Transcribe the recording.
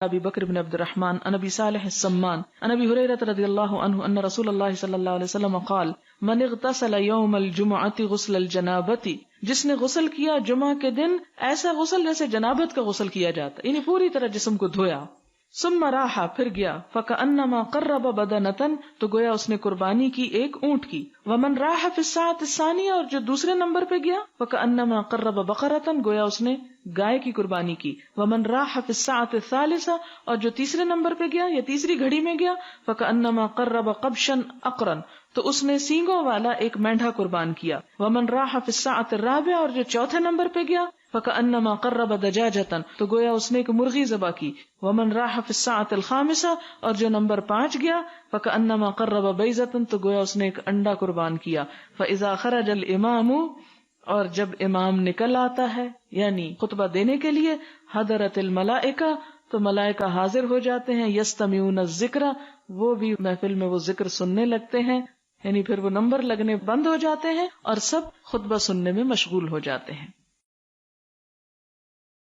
ابی بکر بن عبد الرحمن عن ابی صالح السمان عن ابی ہریرہ رضی اللہ عنہ ان رسول اللہ صلی اللہ علیہ وسلم قال من اغتسل یوم الجمعۃ غسل الجنابۃ، جس نے غسل کیا جمعہ کے دن ایسا غسل جیسے جنابت کا غسل کیا جاتا، یعنی پوری طرح جسم کو دھویا، ثم راح پھر گیا، فکأنما قرب بدنۃ تو گویا اس نے قربانی کی ایک اونٹ کی، ومن راح فی الساعۃ الثانیہ اور جو دوسرے نمبر پہ گیا، فکأنما قرب بقرۃ گویا اس نے گائے کی قربانی کی، ومن راح فی الساعۃ الثالثہ اور جو تیسرے نمبر پہ گیا یا تیسری گھڑی میں گیا، فکأنما قرب قبشا اقرن تو اس نے سینگوں والا ایک مینڈھا قربان کیا، ومن راح فی الساعۃ الرابعہ اور جو چوتھے نمبر پہ گیا، فکأنما قرب دجاجۃ تو گویا اس نے ایک مرغی ذبح کی، ومن راح فی الساعۃ الخامسہ اور جو نمبر 5 گیا، فکأنما قرب بیضۃ تو گویا اس نے ایک انڈا قربان کیا، فاذا خرج الامام اور جب امام نکل آتا ہے یعنی خطبہ دینے کے لیے، حضرت الملائکہ تو ملائکہ حاضر ہو جاتے ہیں، یستمعون الذکر وہ بھی محفل میں وہ ذکر سننے لگتے ہیں، یعنی پھر وہ نمبر لگنے بند ہو جاتے ہیں اور سب خطبہ سننے میں مشغول ہو جاتے ہیں۔